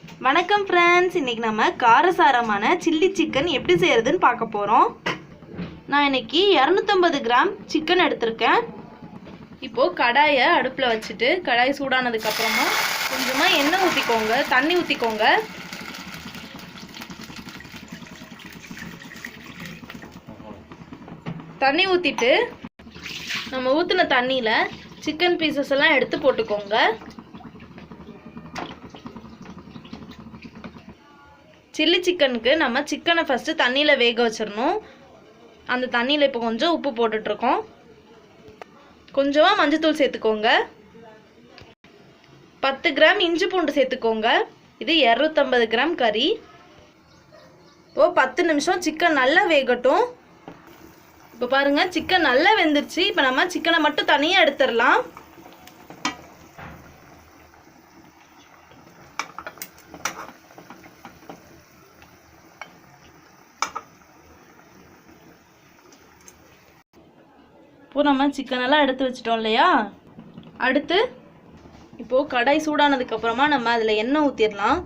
வணக்கம் ஃப்ரெண்ட்ஸ், இன்றைக்கி நம்ம காரசாரமான சில்லி சிக்கன் எப்படி செய்கிறதுன்னு பார்க்க போகிறோம். நான் இன்றைக்கி 250 கிராம் சிக்கன் எடுத்திருக்கேன். இப்போது கடாயை அடுப்பில் வச்சுட்டு கடாய் சூடானதுக்கப்புறமா கொஞ்சமாக எண்ணெய் ஊற்றிக்கோங்க, தண்ணி ஊற்றிக்கோங்க. தண்ணி ஊற்றிட்டு நம்ம ஊற்றின தண்ணியில் சிக்கன் பீசஸ் எல்லாம் எடுத்து போட்டுக்கோங்க. சில்லி சிக்கனுக்கு நம்ம சிக்கனை ஃபஸ்ட்டு தண்ணியில் வேக வச்சிடணும். அந்த தண்ணியில் இப்போ கொஞ்சம் உப்பு போட்டுட்ருக்கோம். கொஞ்சமாக மஞ்சத்தூள் சேர்த்துக்கோங்க. 10 கிராம் இஞ்சி பூண்டு சேர்த்துக்கோங்க. இது 250 கிராம் கறி. இப்போது 10 நிமிஷம் சிக்கன் நல்லா வேகட்டும். இப்போ பாருங்கள், சிக்கன் நல்லா வெந்துருச்சு. இப்போ நம்ம சிக்கனை மட்டும் தனியாக எடுத்துடலாம். இப்போ நம்ம சிக்கனெல்லாம் எடுத்து வச்சிட்டோம் இல்லையா. அடுத்து இப்போது கடாய் சூடானதுக்கப்புறமா நம்ம அதில் எண்ணெய் ஊற்றிடலாம்.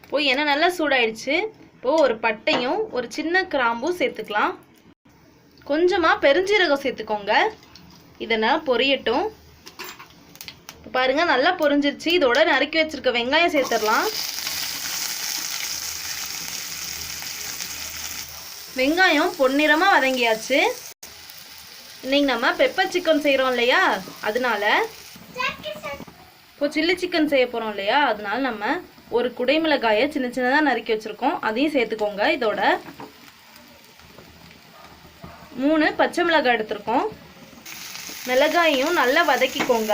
இப்போது எண்ணெய் நல்லா சூடாயிடுச்சு. இப்போது ஒரு பட்டையும் ஒரு சின்ன கிராம்பும் சேர்த்துக்கலாம். கொஞ்சமாக பெருஞ்சீரகம் சேர்த்துக்கோங்க. இதெல்லாம் பொரியட்டும். இப்போ பாருங்கள், நல்லா பொரிஞ்சிருச்சு. இதோட நறுக்கி வச்சுருக்க வெங்காயம் சேர்த்துடலாம். வெங்காயம் பொன்னிறமாக வதங்கியாச்சு. இன்னைக்கு நம்ம பெப்பர் சிக்கன் செய்கிறோம் இல்லையா, அதனால இப்போ சில்லி சிக்கன் செய்ய போகிறோம் இல்லையா, அதனால நம்ம ஒரு குடைமிளகாயை சின்ன சின்னதாக நறுக்கி வச்சுருக்கோம், அதையும் சேர்த்துக்கோங்க. இதோட 3 பச்சை மிளகாய் எடுத்துருக்கோம். மிளகாயும் நல்லா வதக்கிக்கோங்க.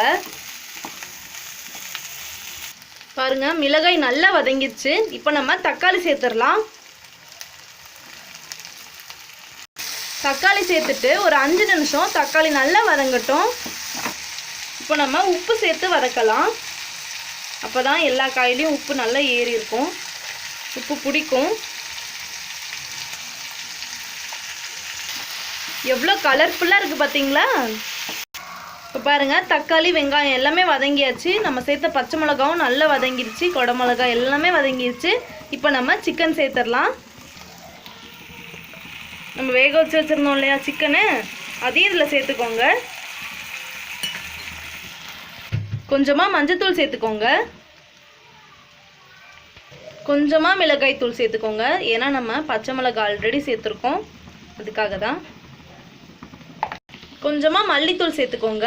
பாருங்க, மிளகாய் நல்லா வதங்கிடுச்சு. இப்போ நம்ம தக்காளி சேர்த்துடலாம். தக்காளி சேர்த்துட்டு ஒரு 5 நிமிஷம் தக்காளி நல்லா வதங்கட்டும். இப்போ நம்ம உப்பு சேர்த்து வதக்கலாம். அப்போ தான் எல்லா காயிலையும் உப்பு நல்லா ஏறி இருக்கும், உப்பு பிடிக்கும். எவ்வளோ கலர்ஃபுல்லாக இருக்குது பார்த்தீங்களா. இப்போ பாருங்கள், தக்காளி வெங்காயம் எல்லாமே வதங்கியாச்சு. நம்ம சேர்த்த பச்சை மிளகாவும் நல்லா வதங்கிருச்சு, கொடை மிளகாய் எல்லாமே வதங்கிருச்சு. இப்போ நம்ம சிக்கன் சேர்த்துடலாம். நம்ம வேக வச்சு வச்சுருந்தோம் இல்லையா சிக்கனு, அதையும் இதில் சேர்த்துக்கோங்க. கொஞ்சமாக மஞ்சத்தூள் சேர்த்துக்கோங்க. கொஞ்சமாக மிளகாய் தூள் சேர்த்துக்கோங்க. ஏன்னா நம்ம பச்சை மிளகாய் ஆல்ரெடி சேர்த்துருக்கோம், அதுக்காக தான். கொஞ்சமாக மல்லித்தூள் சேர்த்துக்கோங்க.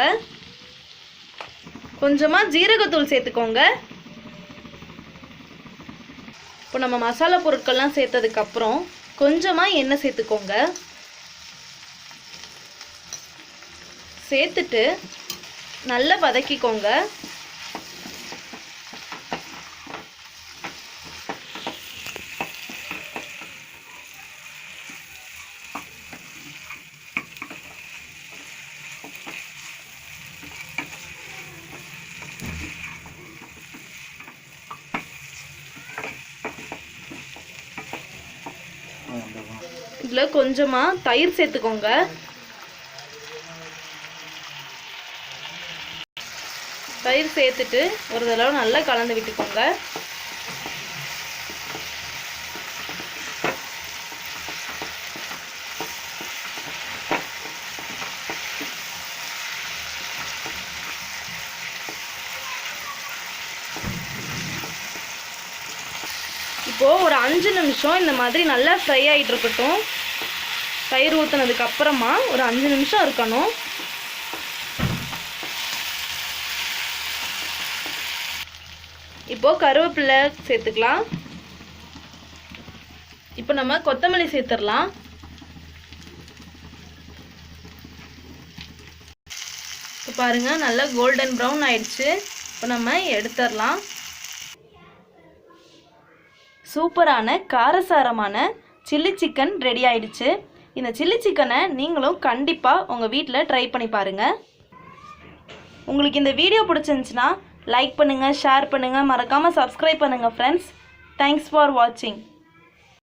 கொஞ்சமாக ஜீரகத்தூள் சேர்த்துக்கோங்க. இப்போ நம்ம மசாலா பொருட்கள்லாம் சேர்த்ததுக்கப்புறம் கொஞ்சமாக எண்ணெய் சேர்த்துக்கோங்க. சேர்த்துட்டு நல்லா வதக்கிக்கோங்க. இதில் கொஞ்சமாக தயிர் சேர்த்துக்கோங்க. தயிர் சேர்த்துட்டு ஒரு தடவை நல்லா கலந்து விட்டுக்கோங்க. இப்போது ஒரு 5 நிமிஷம் இந்த மாதிரி நல்லா ஃப்ரை ஆகிட்டு இருக்கட்டும். தயிர் ஊற்றினதுக்கு அப்புறமா ஒரு 5 நிமிஷம் இருக்கணும். இப்போது கருவேப்பிலை சேர்த்துக்கலாம். இப்போ நம்ம கொத்தமல்லி சேர்த்துடலாம். இப்போ பாருங்கள், நல்லா கோல்டன் ப்ரௌன் ஆயிடுச்சு. இப்போ நம்ம எடுத்துடலாம். சூப்பரான காரசாரமான சில்லி சிக்கன் ரெடி ஆயிடுச்சு. இந்த சில்லி சிக்கனை நீங்களும் கண்டிப்பாக உங்கள் வீட்டில் ட்ரை பண்ணி பாருங்கள். உங்களுக்கு இந்த வீடியோ பிடிச்சிருந்துச்சுன்னா லைக் பண்ணுங்கள், ஷேர் பண்ணுங்கள், மறக்காமல் சப்ஸ்கிரைப் பண்ணுங்கள் ஃப்ரெண்ட்ஸ். தேங்க்ஸ் ஃபார் வாட்சிங்.